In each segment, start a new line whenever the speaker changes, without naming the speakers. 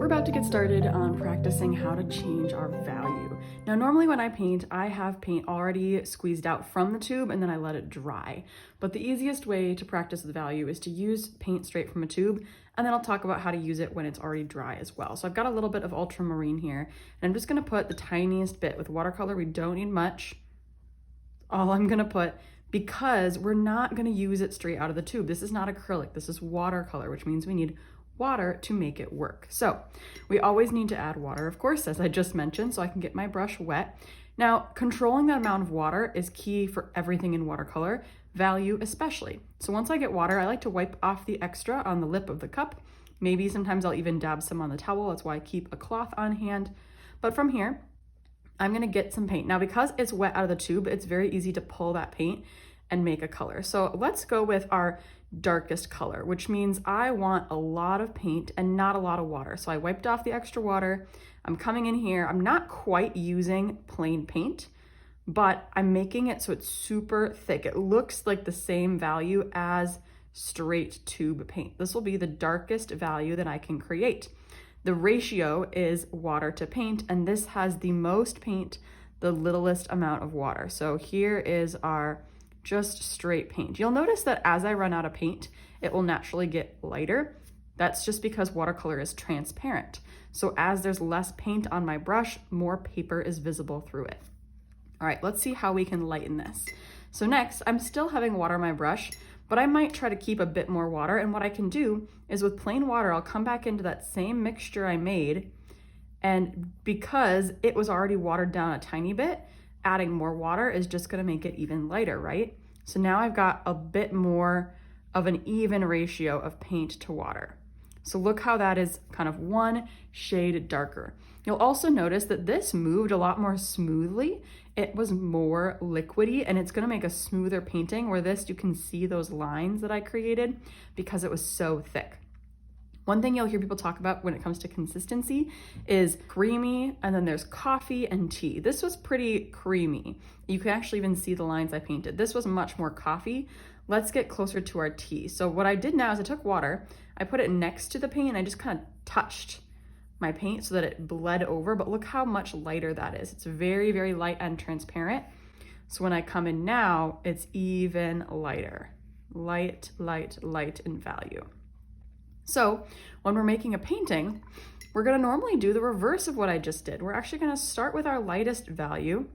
about to get started on practicing how to change our value. Now, normally when I paint, I have paint already squeezed out from the tube and then I let it dry. But the easiest way to practice the value is to use paint straight from a tube, and then I'll talk about how to use it when it's already dry as well. So I've got a little bit of ultramarine here, and I'm just gonna put the tiniest bit. With watercolor, we don't need much. All I'm gonna put, because we're not gonna use it straight out of the tube. This is not acrylic, this is watercolor, which means we need water to make it work. So we always need to add water, of course, as I just mentioned, so I can get my brush wet. Now, controlling that amount of water is key for everything in watercolor, value especially. So once I get water, I like to wipe off the extra on the lip of the cup. Maybe sometimes I'll even dab some on the towel. That's why I keep a cloth on hand. But from here, I'm gonna get some paint. Now, because it's wet out of the tube, it's very easy to pull that paint and make a color. So let's go with our darkest color, which means I want a lot of paint and not a lot of water. So I wiped off the extra water. I'm coming in here. I'm not quite using plain paint, but I'm making it so it's super thick. It looks like the same value as straight tube paint. This will be the darkest value that I can create. The ratio is water to paint, and this has the most paint, the littlest amount of water. So here is our just straight paint. You'll notice that as I run out of paint, it will naturally get lighter. That's just because watercolor is transparent. So as there's less paint on my brush, more paper is visible through it. All right, let's see how we can lighten this. So next, I'm still having water on my brush, but I might try to keep a bit more water. And what I can do is with plain water, I'll come back into that same mixture I made. And because it was already watered down a tiny bit, adding more water is just gonna make it even lighter, right? So now I've got a bit more of an even ratio of paint to water. So look how that is kind of one shade darker. You'll also notice that this moved a lot more smoothly. It was more liquidy, and it's gonna make a smoother painting, where this, you can see those lines that I created because it was so thick. One thing you'll hear people talk about when it comes to consistency is creamy, and then there's coffee and tea. This was pretty creamy. You can actually even see the lines I painted. This was much more coffee. Let's get closer to our tea. So what I did now is I took water, I put it next to the paint, and I just kind of touched my paint so that it bled over, but look how much lighter that is. It's very, very light and transparent. So when I come in now, it's even lighter. Light, light, light in value. So when we're making a painting, we're gonna normally do the reverse of what I just did. We're actually gonna start with our lightest value.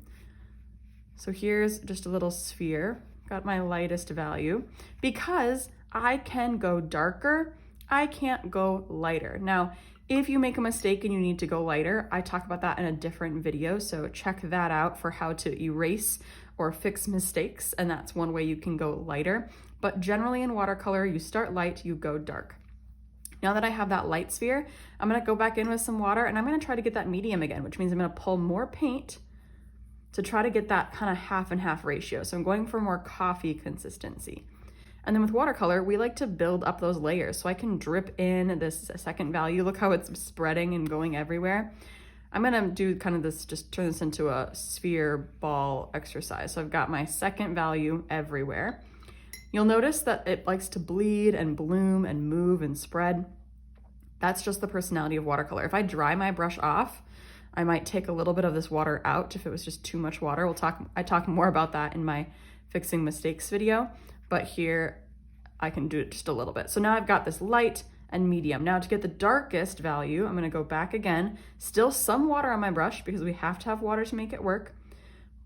So here's just a little sphere, got my lightest value. Because I can go darker, I can't go lighter. Now, if you make a mistake and you need to go lighter, I talk about that in a different video, so check that out for how to erase or fix mistakes, and that's one way you can go lighter. But generally in watercolor, you start light, you go dark. Now that I have that light sphere, I'm gonna go back in with some water, and I'm gonna try to get that medium again, which means I'm gonna pull more paint to try to get that kind of half and half ratio. So I'm going for more coffee consistency. And then with watercolor, we like to build up those layers. So I can drip in this second value. Look how it's spreading and going everywhere. I'm gonna do kind of this, just turn this into a sphere ball exercise. So I've got my second value everywhere. You'll notice that it likes to bleed and bloom and move and spread. That's just the personality of watercolor. If I dry my brush off, I might take a little bit of this water out if it was just too much water. I talk more about that in my fixing mistakes video, but here I can do it just a little bit. So now I've got this light and medium. Now to get the darkest value, I'm gonna go back again. Still some water on my brush because we have to have water to make it work.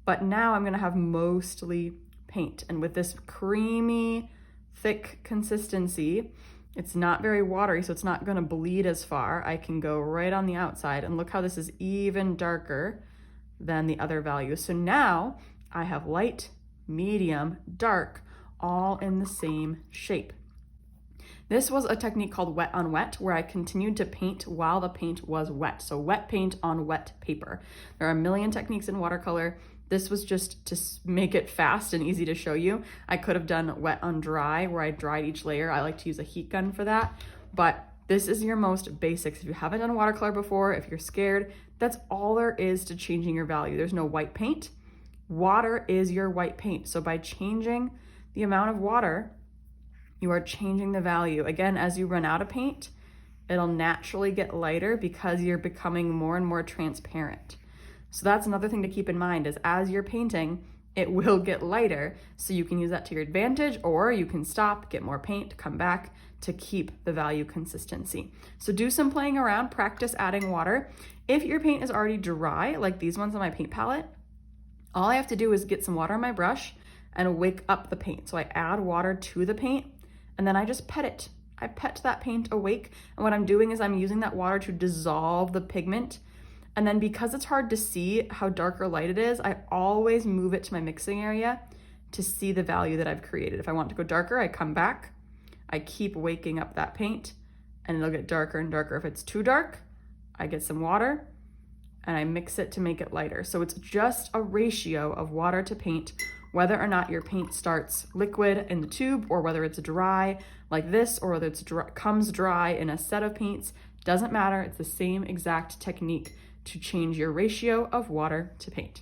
But now I'm gonna have mostly paint. And with this creamy, thick consistency, it's not very watery, so it's not gonna bleed as far. I can go right on the outside, and look how this is even darker than the other values. So now I have light, medium, dark, all in the same shape. This was a technique called wet on wet, where I continued to paint while the paint was wet. So wet paint on wet paper. There are a million techniques in watercolor. This was just to make it fast and easy to show you. I could have done wet on dry, where I dried each layer. I like to use a heat gun for that, but this is your most basics. If you haven't done watercolor before, if you're scared, that's all there is to changing your value. There's no white paint. Water is your white paint. So by changing the amount of water, you are changing the value. Again, as you run out of paint, it'll naturally get lighter because you're becoming more and more transparent. So that's another thing to keep in mind, is as you're painting, it will get lighter. So you can use that to your advantage, or you can stop, get more paint, come back to keep the value consistency. So do some playing around, practice adding water. If your paint is already dry, like these ones on my paint palette, all I have to do is get some water on my brush and wake up the paint. So I add water to the paint and then I just pet it. I pet that paint awake. And what I'm doing is I'm using that water to dissolve the pigment. And then because it's hard to see how dark or light it is, I always move it to my mixing area to see the value that I've created. If I want to go darker, I come back, I keep waking up that paint, and it'll get darker and darker. If it's too dark, I get some water and I mix it to make it lighter. So it's just a ratio of water to paint, whether or not your paint starts liquid in the tube or whether it's dry like this, or whether it's comes dry in a set of paints, doesn't matter. It's the same exact technique to change your ratio of water to paint.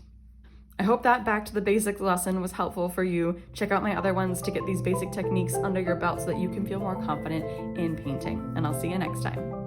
I hope that back to the basics lesson was helpful for you. Check out my other ones to get these basic techniques under your belt so that you can feel more confident in painting. And I'll see you next time.